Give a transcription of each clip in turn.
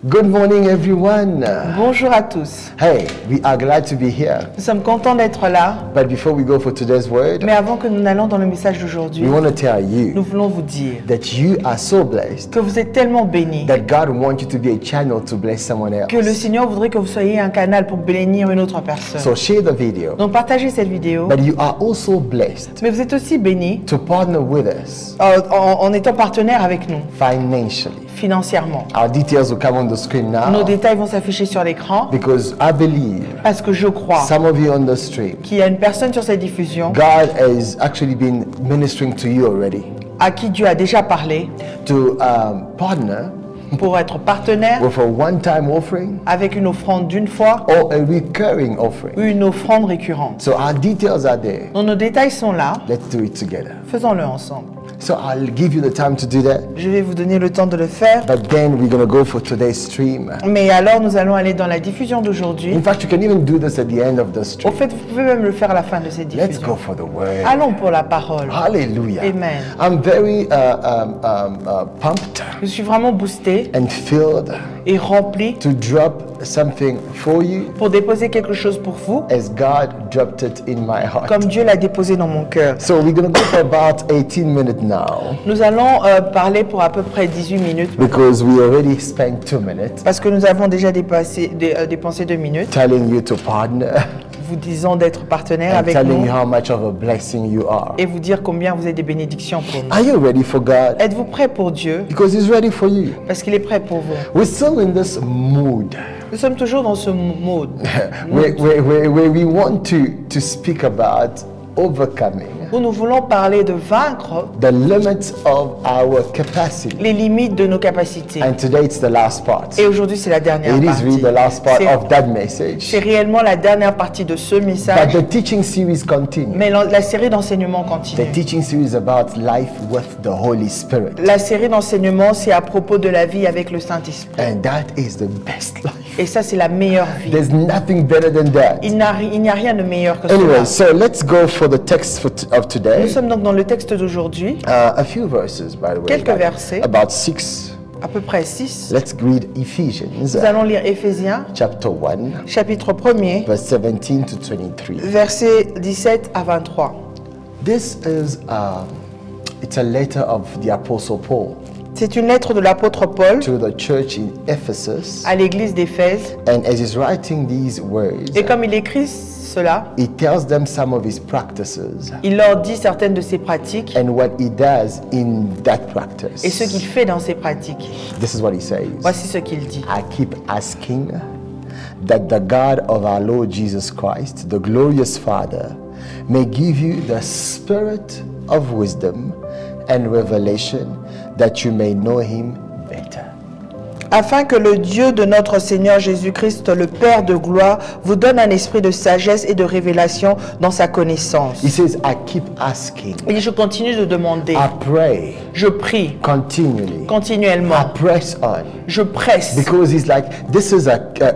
Good morning, everyone. Bonjour à tous. Hey, we are glad to be here. Nous sommes contents d'être là. But before we go for today's word, Mais avant que nous n'allons dans le message we d'aujourd'hui, want to tell you nous voulons vous dire that you are so blessed que vous êtes tellement bénis that God wants you to be a channel to bless someone else. que le Seigneur voudrait que vous soyez un canal pour bénir une autre personne. So share the video. Donc partagez cette vidéo. But you are also blessed Mais vous êtes aussi bénis to partner with us en étant partenaire avec nous financially. financièrement. Our details will come on the screen Nos now détails vont s'afficher sur l'écran because I believe parce que je crois some of you on the stream, qu'il y a une personne sur cette diffusion God has actually been ministering to you already à qui Dieu a déjà parlé to partner pour être partenaire with a one-time offering avec une offrande d'une fois or a recurring ou offering. une offrande récurrente. So our details are there. Donc nos détails sont là, Let's do it together. faisons-le ensemble. So I'll give you the time to do that. Je vais vous donner le temps de le faire. But then we're going to go for today's stream. Mais alors nous allons aller dans la diffusion d'aujourd'hui. In fact, you can even do this at the end of the Au stream. fait, vous pouvez même le faire à la fin de cette Let's diffusion. go for the word. Allons pour la parole. Hallelujah. Amen. I'm very pumped Je suis vraiment boostée and filled et remplie to drop something for you pour déposer quelque chose pour vous, as God dropped it in my heart. comme Dieu l'a déposé dans mon cœur. So we're going to go for about 18 minutes now Nous allons parler pour à peu près 18 minutes because we already spent 2 minutes parce que nous avons déjà dépensé 2 minutes telling you to partner vous disant d'être partenaire and avec telling nous you how much of a blessing you are. et vous dire combien vous êtes des bénédictions pour nous. Are you ready for God? Êtes-vous prêt pour Dieu? Because He's ready for you. Parce qu'il est prêt pour vous. We're still in this mood Nous sommes toujours dans ce mode where we want to speak about overcoming où nous voulons parler de vaincre the limits of our capacity. les limites de nos capacités. And today it's the last part. Et aujourd'hui, c'est la dernière It is partie. really the last part C'est- of that message. C'est réellement la dernière partie de ce But message. the teaching series continues. Mais la série d'enseignement The continue. teaching series is about life with the Holy Spirit. La série d'enseignement, c'est à propos de la vie avec le Saint-Esprit. And that is the best life. Et ça, c'est la meilleure vie. There's nothing better than that. Il n'y a rien de meilleur que Anyway, cela. so let's go for the text of Nous today. sommes donc dans le texte d'aujourd'hui, A few verses, by the way. Quelques versets. About 6. à peu près 6. Let's read Ephesians Nous allons lire Éphésiens, chapter 1, chapitre 1er, verse 17 to 23. versets 17 à 23. This is it's a letter of the Apostle Paul C'est une lettre de l'apôtre Paul to the church in Ephesus. à l'église d'Éphèse. And as he's writing these words, Et comme il écrit cela, he tells them some of his practices il leur dit certaines de ses pratiques and what he does in that practice. et ce qu'il fait dans ses pratiques. This is what he says. Voici ce qu'il dit. I keep asking that the God of our Lord Jesus Christ, the glorious Father, may give you the spirit of wisdom and revelation that you may know him better. Afin que le Dieu de notre Seigneur Jésus-Christ, le Père de gloire, vous donne un esprit de sagesse et de révélation dans sa connaissance. He says, I keep asking. Et je continue de demander. I pray Je prie continually. continuellement. I press on. Je presse. Because he's like, this is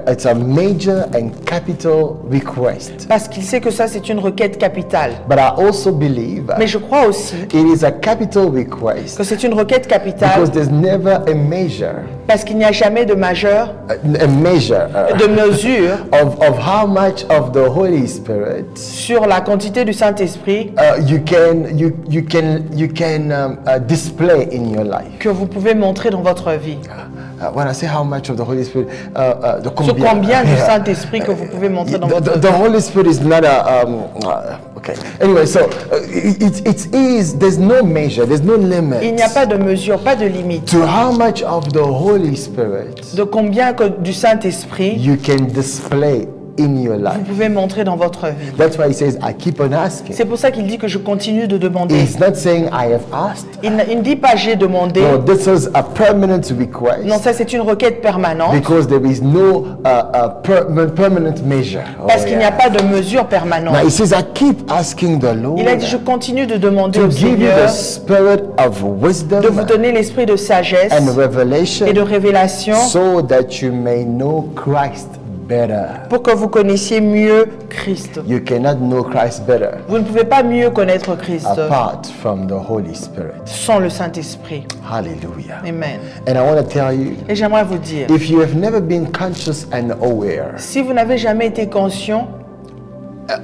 it's a major and capital request. Parce qu'il sait que ça, c'est une requête capitale. But I also believe Mais je crois aussi it is a capital request que c'est une requête capitale because there's never a measure, parce qu'il n'y a jamais de majeur, de mesure of how much of the Holy Spirit sur la quantité du Saint-Esprit you can display in your life. que vous pouvez montrer dans votre vie. When I say how much of the Holy Spirit, Sur combien du Saint-Esprit que vous pouvez montrer dans votre vie. the Holy Spirit is not a okay. Anyway, so there's no measure, there's no limit Il n'y a pas de mesure, pas de limite to how much of the Holy Spirit de combien du Saint-Esprit you can display in your vous life. pouvez montrer dans votre vie. That's why he says, I keep on asking. C'est pour ça qu'il dit que je continue de demander. He's not saying I have asked. Il ne dit pas j'ai demandé. No, this is a permanent request. Non, ça c'est une requête permanente. Because there is no permanent measure. Parce qu'il n'y a pas de mesure permanente. Now he says, I keep asking the Lord Il a dit je continue de demander to au give you Seigneur the spirit of wisdom de vous donner l'esprit de sagesse and revelation et de révélation so that you may know Christ better. pour que vous connaissiez mieux Christ. You cannot know Christ better Vous ne pouvez pas mieux connaître Christ apart from the Holy Spirit. sans le Saint-Esprit. Hallelujah. Amen. And I want to tell you, Et j'aimerais vous dire, if you have never been conscious and aware si vous n'avez jamais été conscient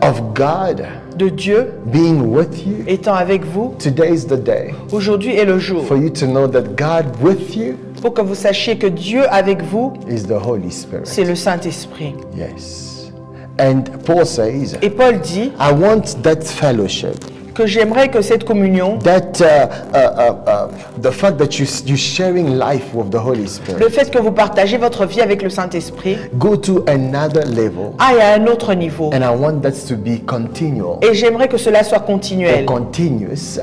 of God de Dieu being with you, étant avec vous, today is the day aujourd'hui est le jour for you to know that God with you pour que vous sachiez que Dieu avec vous, is the Holy Spirit. c'est le Saint-Esprit. Yes. And Paul says, Et Paul dit I want that fellowship, que j'aimerais que cette communion, that the fact that you're sharing life with the Holy le Spirit, fait que vous partagez votre vie avec le Saint-Esprit, go to another level. aille à un autre niveau. And I want that to be continual Et j'aimerais que cela soit or continuel continuous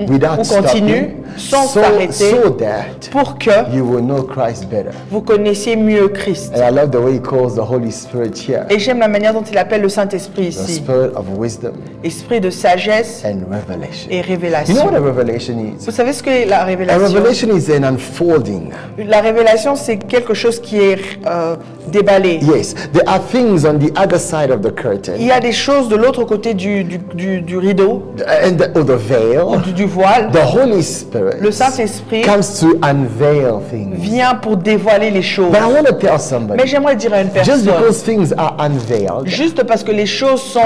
without ou continue stopping, sans so s'arrêter that pour que you will know Christ better. vous connaissiez mieux Christ. And I love the way he calls the Holy Spirit here, Et j'aime la manière dont il appelle le Saint-Esprit the ici. spirit of wisdom Esprit de sagesse and revelation. et You know révélation. what a revelation is? Vous savez ce qu'est la A révélation? revelation is an unfolding. La révélation, c'est quelque chose qui est déballé. Yes, there are things on the other side of the Il curtain y a des choses de l'autre côté du rideau, or the veil. du voile. The Holy Spirit Le Saint-Esprit comes to unveil things. vient pour dévoiler les choses. But I want to tell somebody, Mais j'aimerais dire à une just personne, because things are unveiled, juste parce que les choses sont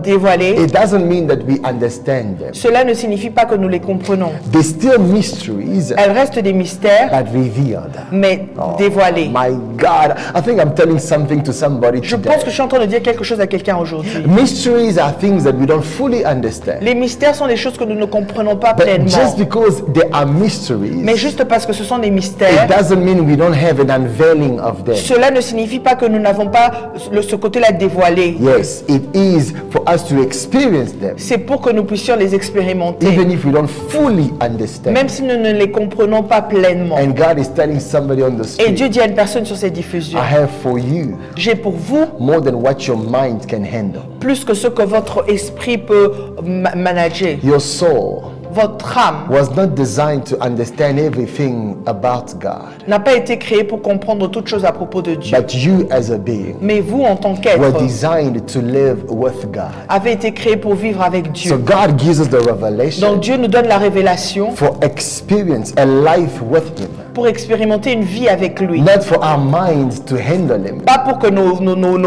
dévoilées, it doesn't mean that we understand them. cela ne signifie pas que nous les comprenons. They're still mysteries, Elles restent des mystères, but revealed. mais dévoilés. My God, I think I'm telling something to somebody Je today. pense que je suis en train de dire quelque chose à quelqu'un aujourd'hui. Mysteries are things that we don't fully understand. Les mystères sont des choses que nous ne comprenons pas But pleinement. just because they are mysteries, Mais juste parce que ce sont des it mystères, doesn't mean we don't have an unveiling of them. cela ne signifie pas que nous n'avons pas ce côté-là dévoilé. Yes, it is for us to experience them, C'est pour que nous puissions les expérimenter, even if we don't fully understand. même si nous ne les comprenons pas pleinement. And God is telling somebody on the Et Dieu street, dit à une personne sur cette diffusion, I have for you j'ai pour vous more than what your mind can handle. plus que ce que votre esprit peut manager. Your soul Votre âme was not designed to understand everything about God, n'a pas été créée pour comprendre toutes choses à propos de Dieu. but you as a being Mais vous, en tant were qu'être, designed to live with God. avez été créé pour vivre avec So Dieu. God gives us the revelation Donc Dieu nous donne la révélation for experience, a life with Him, pour expérimenter une vie avec lui. not for our minds to handle Him. Pas pour que nos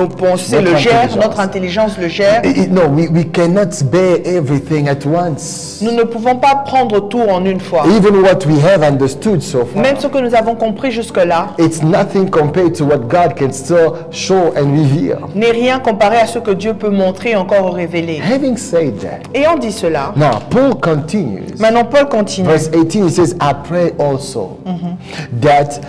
pensées Notre le gèrent, intelligence. notre intelligence le gère. No, we cannot bear everything at once. Nous ne pouvons pas prendre tout en une fois. Even what we have understood so far, Même ce que nous avons compris jusque-là it's nothing compared to what God can still show and reveal. n'est rien comparé à ce que Dieu peut montrer et encore révéler. Having said that, Et on dit cela. now Paul continues. Maintenant, Paul continue. Verse 18, he says, I pray also that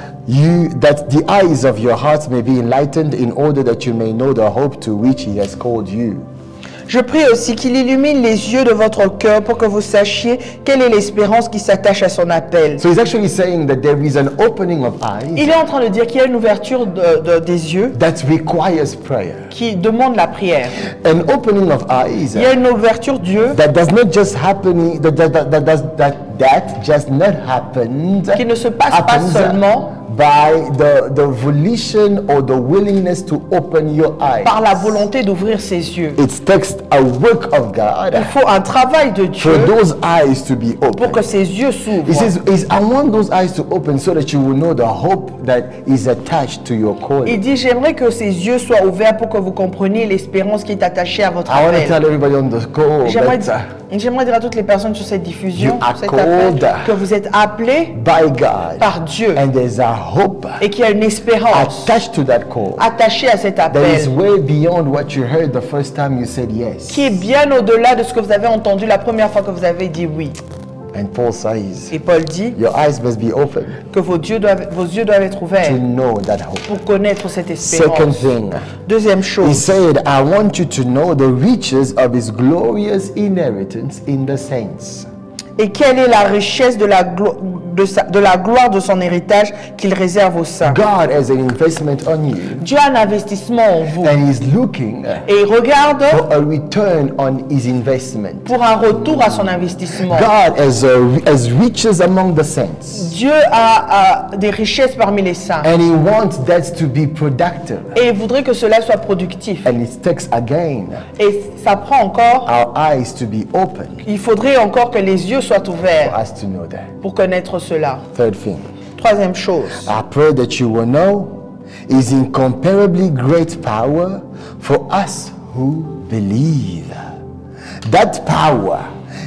the eyes of your hearts may be enlightened in order that you may know the hope to which he has called you. Je prie aussi qu'il illumine les yeux de votre cœur pour que vous sachiez quelle est l'espérance qui s'attache à son appel. So he's actually saying that there is an opening of eyes Il est en train de dire qu'il y a une ouverture des yeux that requires prayer. qui demande la prière. An opening of eyes Il y a une ouverture d'yeux that does not just happen, that just not happened, qui ne se passe pas happens seulement by the volition or the willingness to open your eyes. par la volonté d'ouvrir ses yeux. It takes a work of God Il faut un travail de for Dieu those eyes to be pour open. que ses yeux s'ouvrent. He says, I want those eyes to open so that you will know the hope that is attached to your Il calling. dit, j'aimerais que ses yeux soient ouverts pour que vous compreniez l'espérance qui est attachée à votre I want to appel. tell everybody on the call J'aimerais dire à toutes les personnes sur cette diffusion, You are cet appel, called que vous êtes appelés by God, par Dieu and there's a hope et qu'il y a une espérance attached to that call attachée à cet that is appel way beyond what you heard the first time you said yes. qui est bien au-delà de ce que vous avez entendu la première fois que vous avez dit oui. And Paul says, Et Paul dit your eyes must be open que vos yeux doivent être ouverts to know that hope. pour connaître cette Second espérance. thing, Deuxième he chose, said, I want you to know the riches of his glorious inheritance in the saints. et quelle est la richesse de la de la gloire de son héritage qu'il réserve aux saints. God has an investment on you, Dieu a un investissement en vous and He's looking et il regarde for a return on His investment. pour un retour à son investissement. God has riches among the saints, Dieu a des richesses parmi les saints and He wants that to be productive. et il voudrait que cela soit productif. And it takes again Et ça prend encore, our eyes to be open il faudrait encore que les yeux soient for ouverts us to know that. pour connaître cela. Third thing, Troisième chose, I pray that you will know His incomparably great power for us who believe. That power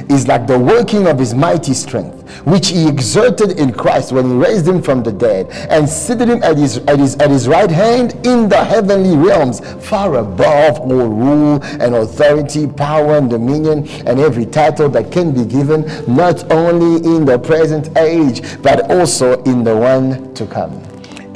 is like the working of His mighty strength, which He exerted in Christ when He raised Him from the dead and seated Him at his right hand in the heavenly realms, far above all rule and authority, power and dominion, and every title that can be given, not only in the present age, but also in the one to come.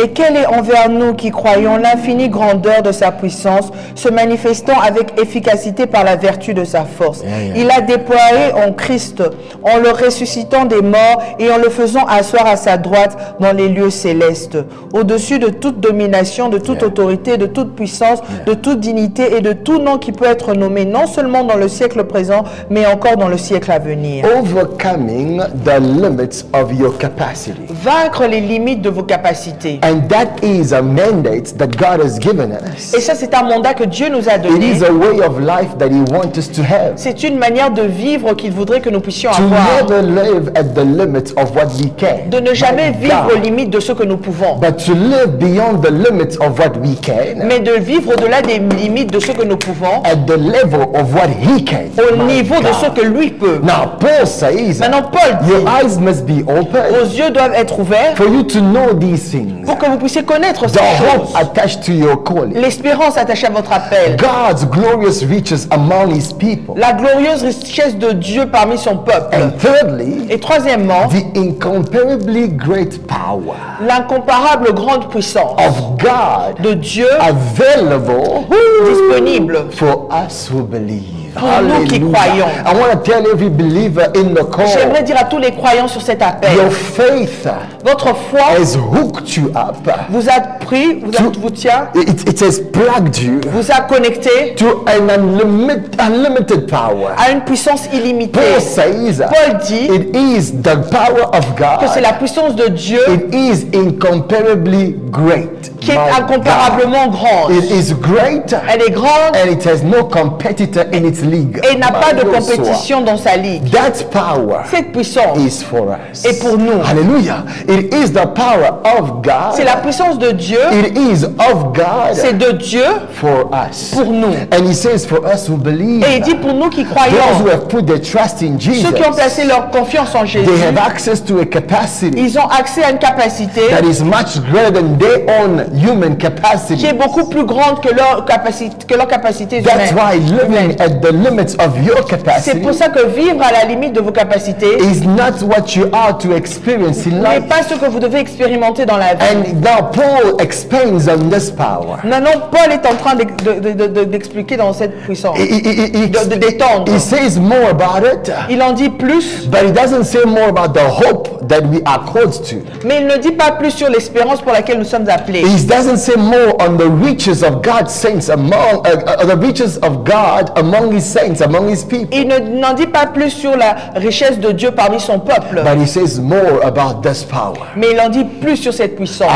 et quelle est envers nous qui croyons l'infinie grandeur de sa puissance, se manifestant avec efficacité par la vertu de sa force. Il a déployé en Christ, en le ressuscitant des morts et en le faisant asseoir à sa droite dans les lieux célestes, au-dessus de toute domination, de toute autorité, de toute puissance, de toute dignité et de tout nom qui peut être nommé, non seulement dans le siècle présent, mais encore dans le siècle à venir. Overcoming the limits of your capacity. Vaincre les limites de vos capacités. And that is a mandate that God has given us. Et ça, c'est un mandat que Dieu nous a It donné. is a way of life that He wants us to have. C'est une manière de vivre qu'il voudrait que nous puissions To avoir. never live at the limits of what we can. De ne jamais My vivre aux God. limites de ce que nous pouvons. But to live beyond the limits of what we can. Mais de vivre au-delà des limites de ce que nous pouvons, At the level of what He can. au My niveau de God. ce que lui peut. Now Paul says, Maintenant, Paul your dit, eyes must be open vos yeux doivent être ouverts for you to know these things. pour que vous puissiez connaître The ces hope choses. attached to your calling. L'espérance attachée à votre appel. God's glorious riches among His people. La glorieuse richesse de Dieu parmi son peuple. And thirdly, Et troisièmement, the incomparably great power l'incomparable grande puissance of God de Dieu available disponible for us who believe. pour nous qui croyons. I want to tell every believer in the J'aimerais call, dire à tous les croyants sur cet appel, your faith votre foi has hooked you up. vous a pris, vous tient, It has plugged you vous a connecté to an unlimited power. à une puissance illimitée. Paul says Paul dit it is the power of que c'est God. la puissance de Dieu It is incomparably great. qui est My God. incomparablement grande. It is great Elle est grande and it has no competitor in its league. et n'a pas de My compétition dans sa ligue. That power Cette puissance, is for us. est pour nous. Hallelujah. It is the power of God. c'est la puissance de Dieu, It is of c'est God de Dieu for us. pour nous. And He says for us who believe. Et il dit pour nous qui Those croyons, who have put their trust in Jesus. ceux qui ont placé leur confiance en Jésus, They have access to a capacity ils ont accès à une capacité that is much greater than their own human qui capacity. est beaucoup plus grande que leur capacité That's humaine. why living at the limits of your C'est capacity pour ça que vivre à la limite de vos capacités is not what you are to experience in n'est life. pas ce que vous devez expérimenter dans la vie. And now Paul expands on this power. Maintenant, Paul est en train d'expliquer dans cette puissance, de d'étendre. He says more about it, Il en dit plus, but he doesn't say more about the hope that we are called to. mais il ne dit pas plus sur l'espérance pour laquelle nous sommes appelés. He doesn't say more on the riches of God's saints among the riches of God among His saints, among His people. Il n'en dit pas plus sur la richesse de Dieu parmi son peuple, But he says more about this power. mais il en dit plus sur cette puissance.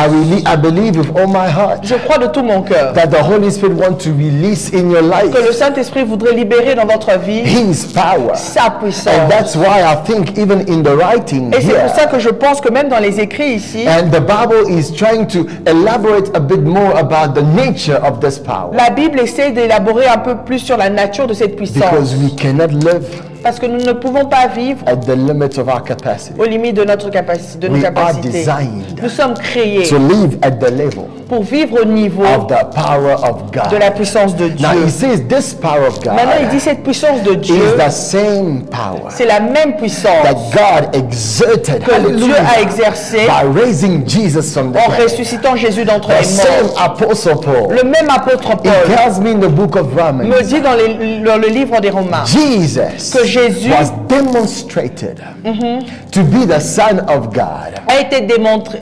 I believe with all my heart Je crois de tout mon cœur that the Holy Spirit wants to release in your life que le Saint-Esprit voudrait libérer dans votre vie His power. sa puissance. And that's why I think even in the writing Et c'est here, pour ça que je pense que même dans les écrits ici, and the Bible is trying to elaborate a bit more about the nature of this power. la Bible essaie d'élaborer un peu plus sur la nature de cette Because puissance. we cannot live Parce que nous ne pouvons pas vivre at the limits of our capacity. aux limites de notre capacité, de nos We are capacités. designed Nous sommes créés to live at the level pour vivre au niveau of the power of de God. la puissance de Dieu. Now he says this power of Maintenant, il God dit cette puissance de is Dieu, the same power c'est la même puissance that God exerted, que Dieu a exercée by raising Jesus from the en dead. ressuscitant Jésus d'entre The les same morts. apostle Paul, Le même apôtre it Paul tells me in the book of me Romans, dit dans le livre des Romains Jesus que Jésus was demonstrated to be the Son of God a été démontré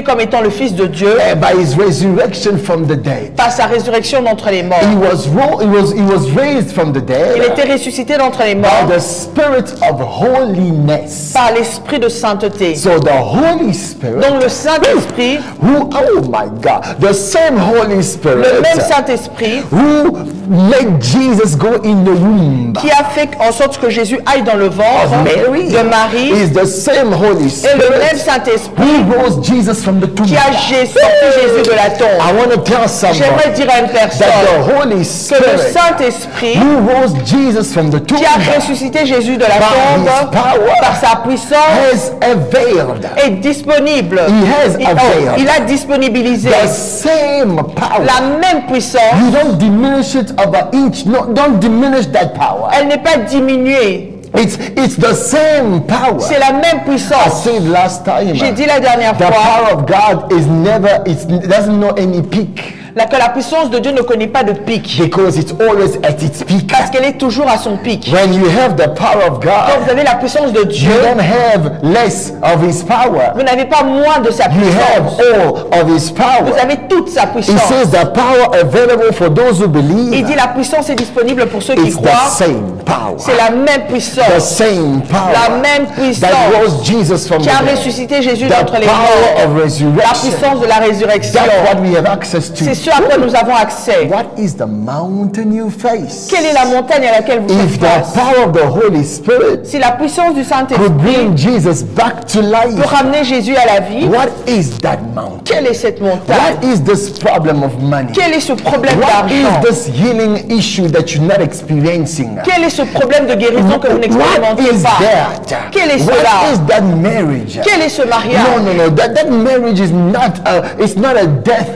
comme étant le Fils de Dieu by his resurrection from the dead. par sa résurrection d'entre les morts. He was raised from the Il dead était ressuscité d'entre les by morts the Spirit of holiness. par l'esprit de sainteté. So the Holy Spirit, Donc le Saint-Esprit, who, oh my God, the same Holy Spirit le même Saint-Esprit who made Jesus go in the womb qui a fait en sorte que Jésus aille dans le of ventre Mary de Marie is the same Holy et le même Spirit Saint-Esprit who rose Jesus from the tomb. qui a sorti Jésus de la tombe. I want to tell somebody J'aimerais dire à une that personne the Holy que le Spirit Saint-Esprit who rose Jesus from the tomb qui a ressuscité Jésus de la by tombe his power par sa puissance has availed est disponible. He has availed Il a disponibilisé the same power. la même puissance. You don't diminish it of an inch. No, don't diminish that power. Elle n'est pas diminuée. It's the same power. C'est la même I puissance. said last time. J'ai dit la dernière The fois power of God is never. It doesn't know any peak que la puissance de Dieu ne connaît pas de pic because it's always at its peak. parce qu'elle est toujours à son pic. When you have the power of Quand God, vous avez la puissance de you Dieu, don't have less of His power. vous n'avez pas moins de sa You have puissance. all of His Vous power. avez toute sa He puissance. says the power available for those who Il believe. dit la puissance est disponible pour ceux qui It's the croient. same power. C'est la même The puissance same power La même that puissance rose Jesus from qui the a dead. ressuscité Jésus The d'entre les power morts. of La resurrection. puissance de la résurrection. That's what we have access to. C'est ce à quoi nous avons accès. What is the mountain you face? Quelle est la montagne à laquelle vous If faites the face? power of the Holy Spirit Si la puissance du could Saint-Esprit bring Jesus back to peut life, ramener Jésus à la vie, what is that mountain? quelle est cette montagne? What is this problem of money? Quel est ce problème What is d'argent? this healing issue that you're not experiencing? Quel est ce problème de guérison que vous What n'expérimentez is pas? that? Quel est What cela? is that marriage? Quel est ce mariage? No. That marriage is not it's not a death.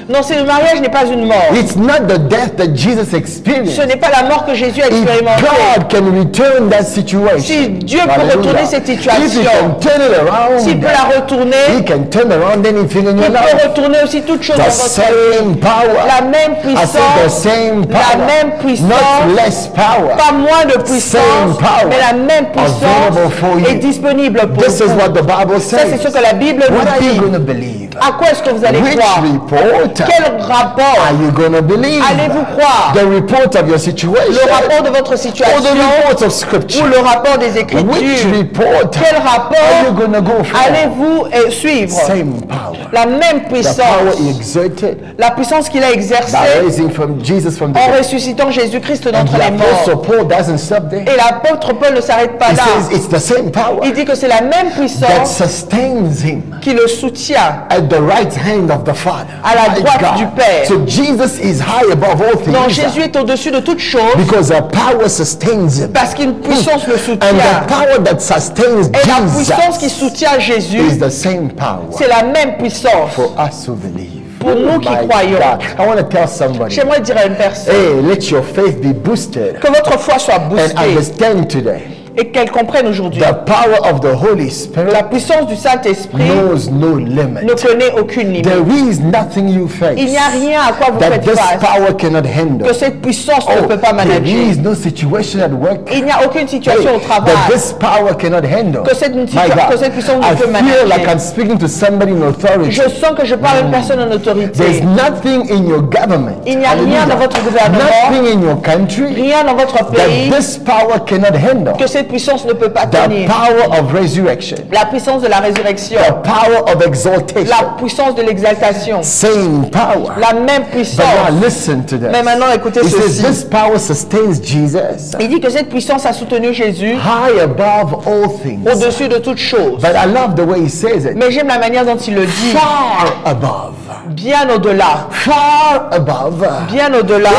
Non, c'est le mariage n'est pas une mort. It's not the death that Jesus experienced. Ce n'est pas la mort que Jésus a If expérimentée. God can return that situation, Si Dieu peut hallelujah, retourner cette if situation, He can turn it around, s'il peut la retourner, He can turn around anything in il your peut life. retourner aussi toute chose dans The votre vie. same power. La même I said the puissance, same la power. même puissance, Not less power. pas moins de puissance, Same power. mais la même Available for puissance you. est disponible pour This is vous. what the Bible Ça, says. c'est ce que la Bible What nous are you dit. going to believe? À quoi est-ce que vous allez Which croire? report Quel rapport are you going to believe? allez-vous croire? The report of your situation Le rapport de votre or situation the report of ou scripture? le rapport des Which Écritures? report Quel are you rapport going to go for? allez-vous suivre? Same power. La même The power puissance, he exerted la puissance qu'il a exercée by raising from Jesus from the en dead. ressuscitant Jésus-Christ And d'entre the les morts. apostle Paul doesn't stop there. Et l'apôtre Paul ne s'arrête pas He là. says it's the same power Il dit que c'est la même that puissance sustains him qui le soutient at the right hand of the Father. à la My droite God. du Père. So Jesus is high above all things. Non, Jésus est au-dessus de toute chose Because the power sustains him. parce qu'une puissance le soutient. And the power that sustains Et la puissance qui Jesus soutient is Jésus, the same power c'est la même puissance. for us who believe. Pour nous qui My croyons. God. I want to tell somebody, J'aimerais dire à une personne hey, let your faith be boosted que votre foi soit and boostée understand today. et qu'elle comprenne aujourd'hui. The power of the Holy Spirit La puissance du Saint-Esprit knows no limit. ne connaît aucune limite. There is nothing you face Il n'y a rien à quoi vous that faites this face power cannot handle. que cette puissance ne peut pas there manager. is no situation at work Il n'y a aucune situation au that travail this power cannot handle. que cette My que God, cette puissance I ne peut feel like manager. I'm speaking to somebody in authority. Je sens que je parle à une personne en There's autorité. nothing in your government, Il n'y a rien hallelujah, dans votre gouvernement, nothing in your country rien dans votre pays that this power cannot handle. que cette puissance ne peut pas The tenir. power of resurrection, La puissance de la résurrection, the power of exaltation, la puissance de l'exaltation, same power. la même But now puissance. listen to this. Mais maintenant, écoutez He says ceci. this power sustains Jesus Il dit que cette puissance a soutenu Jésus high above all things. au-dessus de toute chose. But I love the way he says it. Mais j'aime la manière dont il le dit. Far above. Bien au-delà. Far above. Bien au-delà.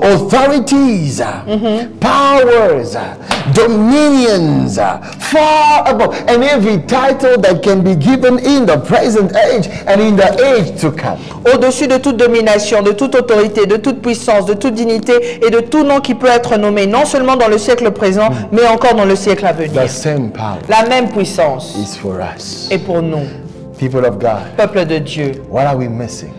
Authorities, powers, dominions far above, and every title that can be given in the present age and in the age to come. Au-dessus de toute domination, de toute autorité, de toute puissance, de toute dignité et de tout nom qui peut être nommé, non seulement dans le siècle présent, mais encore dans le siècle à venir. The same power La même puissance is for us. est pour nous, People of God, peuple de Dieu. what are we missing?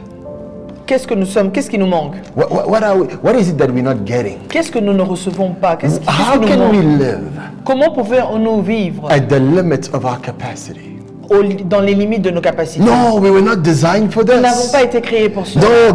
Qu'est-ce que nous sommes? Qu'est-ce qui nous manque? What is it that we're not getting? Qu'est-ce que nous ne recevons pas? Qu'est-ce How qui nous can we manque? live Comment pouvons-nous vivre at the limits of our capacity? dans les limites de nos capacités? No, we were not designed for Nous n'avons this. pas été créés pour cela. No,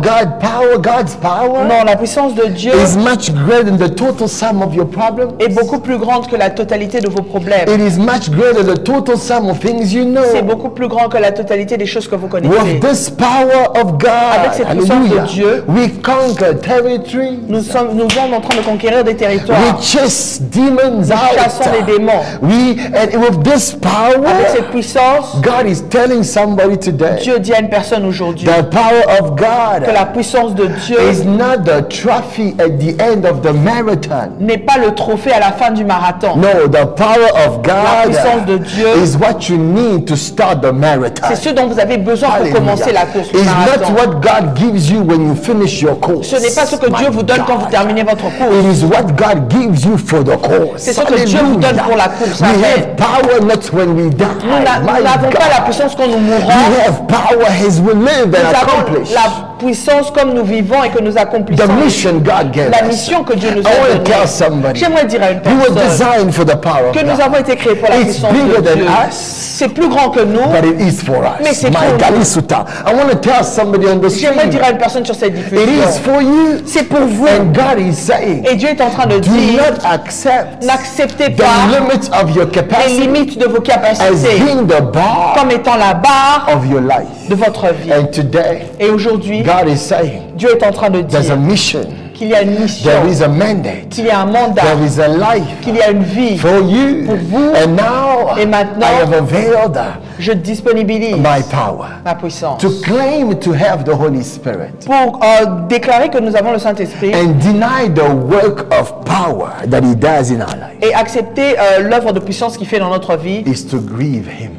God's power Non, la puissance de Dieu is much greater than the total sum of your problems. est beaucoup plus grande que la totalité de vos problèmes. It is much greater than the total sum of things you C'est know. beaucoup plus grand que la totalité des choses que vous connaissez. With this power of Avec God, cette puissance de Dieu, we conquer territories. Nous sommes en train de conquérir des territoires. We chase demons out. Chassons les démons. And with this Avec power, cette puissance, God is telling somebody today, Dieu dit à une personne aujourd'hui the power of que God la puissance de Dieu is not the trophy at the end of the marathon. n'est pas le trophée à la fin du marathon. No, the power of La puissance God de Dieu, is what you need to start the marathon. c'est ce dont vous avez besoin pour commencer la course du It's not marathon. what God gives you when you finish your course. Ce n'est pas ce que Dieu vous donne quand vous terminez votre It course. is what God gives you for the course. C'est ce que Dieu vous donne pour la course. We Amen. have power not when we die. Nous n'avons pas la puissance quand nous mourrons. We have power as we live Nous and avons accomplish. la puissance comme nous vivons et que nous accomplissons. The mission God gave La us. mission que Dieu nous I want a to tell donnée. somebody, J'aimerais dire à une we were personne designed for the power of que nous God. avons été créés pour la It's puissance bigger de than Dieu. us. C'est plus grand que nous. But it is for us. Mais c'est My pour nous. Galisuta. I want to tell somebody on the J'aimerais dire street, à une personne sur cette it is diffusion. for you. C'est pour vous. And God is saying, Et Dieu est en train de do dire, not accept n'acceptez the pas limits of your les capacity limites de vos as capacités being the bar comme étant la barre of your life. de votre vie. And today, Et aujourd'hui, God is saying, Dieu est en train de there's a dire mission, qu'il y a une mission, there is a mandate, qu'il y a un mandat, there is a life qu'il y a une vie. for you. Pour vous. And now, Et maintenant, I have availed Je disponibilise my power ma puissance to claim to have the Holy Spirit pour déclarer que nous avons le Saint-Esprit and deny the work of power that He does in our life. et accepter l'œuvre de puissance qu'il fait dans notre vie. Is to grieve Him.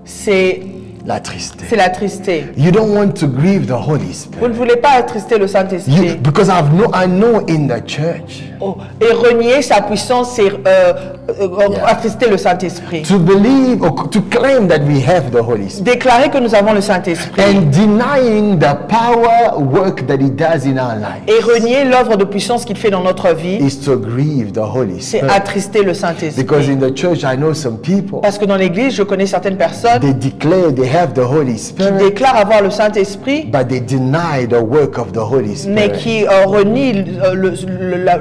C'est La triste. la tristesse. You don't want to grieve the Holy Vous Spirit. ne voulez pas attrister le Saint-Esprit. Because I know in the church, Et renier sa puissance, c'est attrister le Saint-Esprit. to believe or to claim that we have the Holy Spirit Déclarer que nous avons le Saint-Esprit and denying the power work that He does in our life et renier l'œuvre de puissance qu'il fait dans notre vie, is to grieve the Holy c'est Spirit. attrister le Because Saint-Esprit. in the church, I know some people, Parce que dans l'église, je connais certaines personnes they declare they have the Holy qui Spirit, déclarent avoir le Saint-Esprit, but they deny the work of the Holy mais Spirit. qui renient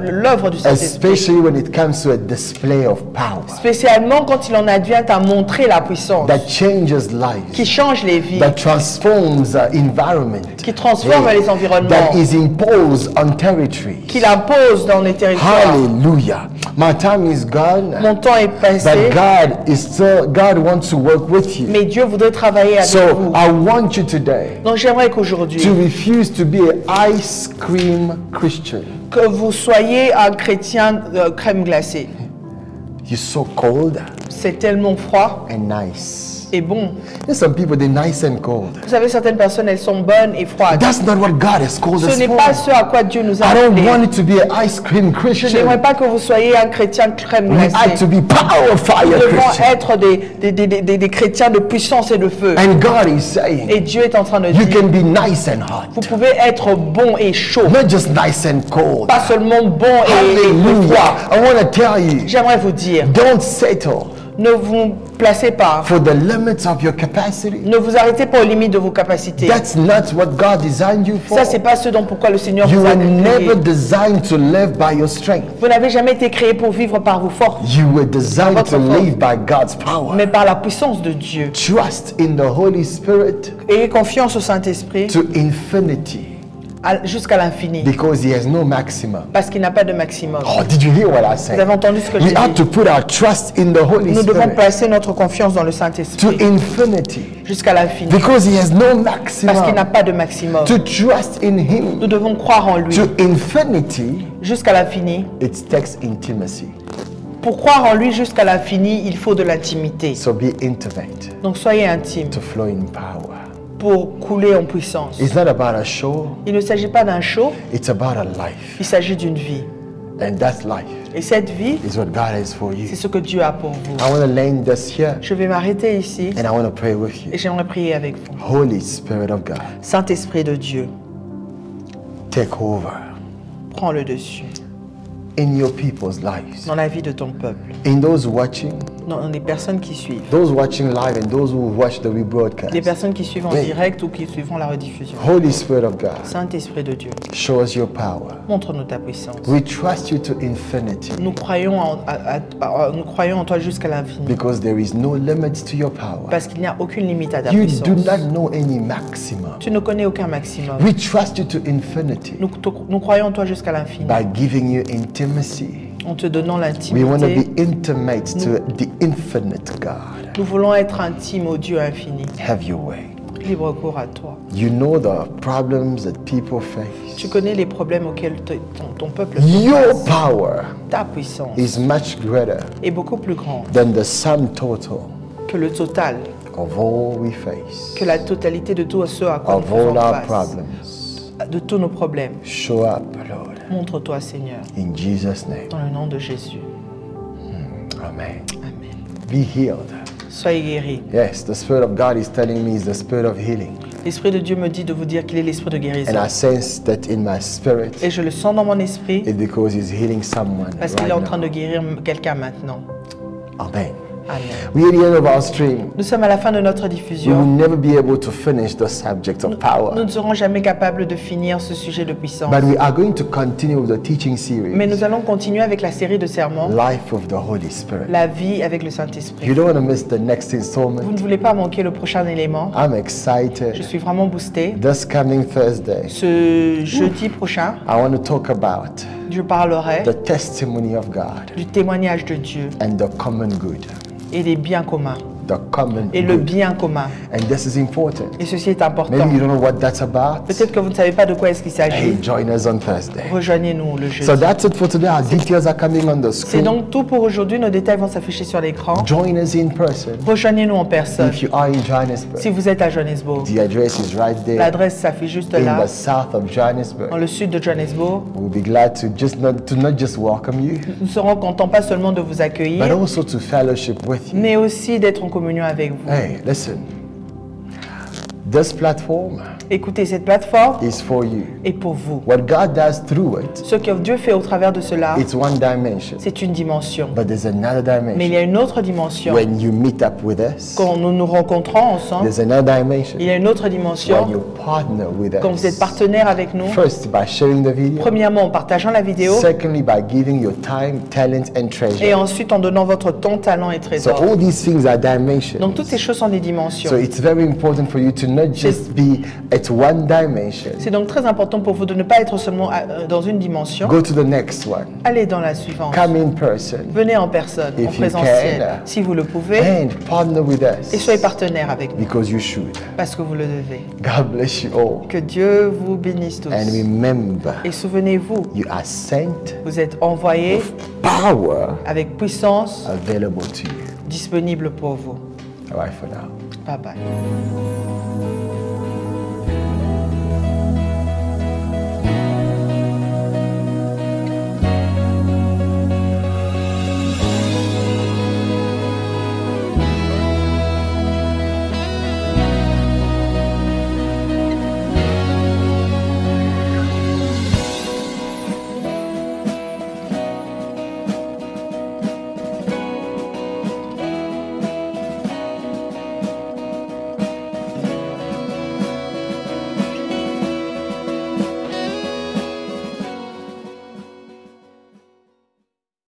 l'œuvre du Saint-Esprit. Especially when it comes to a display of power Spécialement quand il en advient à montrer la puissance that changes lives, qui change les vies, that transforms environment, qui transforme les environnements, that is imposed on territory. qui l'impose dans les territoires. Hallelujah. My time is gone. Mon temps est passé, But God wants to work with you. mais Dieu voudrait travailler avec So vous. I want you today Donc j'aimerais qu'aujourd'hui, to refuse to be an ice cream Christian. que vous soyez un chrétien crème glacée. You're so cold C'est tellement froid and nice. et bon. There's some people, they're nice and cold. Vous savez, certaines personnes, elles sont bonnes et froides. That's not what God has called Ce us n'est for. pas ce à quoi Dieu nous a I don't appelés. want it to be an ice cream Je Christian. n'aimerais pas que vous soyez un chrétien crème We are to glacée. be power fire Nous devons Christians. être des chrétiens de puissance et de feu. And God is saying, Et Dieu est en train de you dire, can be nice and hot. vous pouvez être bon et chaud, Not just nice and cold. pas seulement bon et Hallelujah. froid. I want to tell you, J'aimerais vous dire, don't settle ne vous placez pas, for the limits of your capacity. ne vous arrêtez pas aux limites de vos capacités. That's not what God designed you for. Ça, c'est pas ce dont pourquoi le Seigneur You vous a were never créé. designed to live by your strength. Vous n'avez jamais été créé pour vivre par vos forces, You were designed Votre to force. live by God's power. mais par la puissance de Dieu. Trust in the Holy Spirit Ayez confiance au Saint-Esprit to infinity jusqu'à l'infini, because He has no maximum. parce qu'il n'a pas de maximum. Oh, did you hear what I Vous said? avez entendu ce que j'ai We have dit? to put our trust in the Holy Nous devons Spirit placer notre confiance dans le to Saint-Esprit infinity jusqu'à l'infini, because He has no parce qu'il n'a maximum. pas de maximum. To trust in Him Nous devons croire en lui to infinity, jusqu'à l'infini. it takes intimacy. Pour croire en lui jusqu'à l'infini, il faut de l'intimité. So be intimate Donc soyez intime to flow in power. pour couler en puissance. It's not about a show, Il ne s'agit pas d'un show, it's about a life. il s'agit d'une vie. And that life Et cette vie, is what God has for you. c'est ce que Dieu a pour vous. I want to land this here Je vais m'arrêter ici and I want to pray with you. et j'aimerais prier avec vous. Holy Spirit of God, Saint-Esprit de Dieu, take over prends le dessus in your people's lives. dans la vie de ton peuple, In those watching, dans les personnes qui suivent. those watching live and those who watch the Les rebroadcast. personnes qui suivent en Oui. direct ou qui suivront la rediffusion. Holy Spirit of God, Saint-Esprit de Dieu, show us your power. montre-nous ta puissance. We trust you to infinity Nous croyons en toi jusqu'à l'infini. because there is no limits to your power. Parce qu'il n'y a aucune limite à ta You puissance. do not know any maximum. Tu ne connais aucun maximum. We trust you to infinity Nous croyons en toi jusqu'à l'infini. by giving you intimacy. En te donnant We want to l'intimité. be intimate to the infinite God. Nous voulons être intimes au Dieu infini. Have your way. Libre cours à toi. You know the problems that people face. Tu connais les problèmes auxquels ton peuple fait Your face. power Ta puissance is much greater est beaucoup plus grande than the sum total que le total, of all we face, que la totalité de tout ce à quoi nous of all faisons our face, problems. de tous nos problèmes. Show up, Lord, Montre-toi, Seigneur, in Jesus' name. dans le nom de Jésus. Amen. Amen. Be healed. Soyez guéris. Yes, the Spirit of God is telling me is the Spirit of healing. L'Esprit de Dieu me dit de vous dire qu'il est l'Esprit de guérison. And I sense that in my spirit, Et je le sens dans mon esprit it's because He's healing someone parce qu'il est right en train now. de guérir quelqu'un maintenant. Amen. Amen. We're at the end of our stream. Nous sommes à la fin de notre We will diffusion. never be able to finish the subject of Nous power. ne serons jamais capables de finir ce sujet de puissance. But we are going to continue with the teaching Mais series, nous allons continuer avec la série de sermons, Life of the Holy Spirit. la vie avec le You Saint-Esprit. don't want to miss the next Vous installment. ne voulez pas manquer le prochain élément. I'm Je excited. suis vraiment boostée. This coming Thursday, Ce jeudi prochain, I want to talk about je parlerai the testimony of God du témoignage de Dieu and the common good. et des biens communs. The common Et le good. bien commun. And this is important. Et ceci est important. Maybe you don't know what that's about. Peut-être que vous ne savez pas de quoi est-ce qu'il Hey, s'agit. join us on Thursday. Rejoignez-nous le jeudi. So that's it for today. Our details are coming on the C'est screen. donc tout pour aujourd'hui. Nos détails vont s'afficher sur l'écran. Join us in person. Rejoignez-nous en personne. If you are in Johannesburg, Si vous êtes à Johannesburg, the address is right there l'adresse s'affiche juste in là, the south of dans Johannesburg. le sud de Johannesburg. We'll be glad to not just welcome you, Nous serons contents pas seulement de vous but accueillir, also to fellowship with you. mais aussi d'être en communion avec vous. Hey, listen. This platform Écoutez, cette plateforme is for you. est pour vous. What God does through it, Ce que Dieu fait au travers de cela, it's one dimension, c'est une dimension. but there's another Mais il y dimension. a une autre dimension. When you meet up with us, Quand nous nous rencontrons ensemble, there's another dimension. il y a une autre When dimension. you partner with Quand vous êtes us, partenaire avec nous, first by sharing the video, premièrement en partageant la vidéo secondly by giving your time, talent, and et treasure. ensuite en donnant votre temps, talent et So trésor. all these things are dimensions. Donc toutes ces choses sont des dimensions. So it's very important for you to not just be at one dimension. C'est donc très important pour vous de ne pas être seulement dans une dimension. Go to the next one. Allez dans la suivante. Come in person Venez en personne, en If you présentiel, can. si vous le pouvez, and partner with et us soyez partenaire avec nous, because you should. parce que vous le devez. God bless you all. Que Dieu vous bénisse tous. And remember, Et souvenez-vous, you are sent vous êtes envoyés power avec puissance available to you. disponible pour vous. All right for now. Bye bye.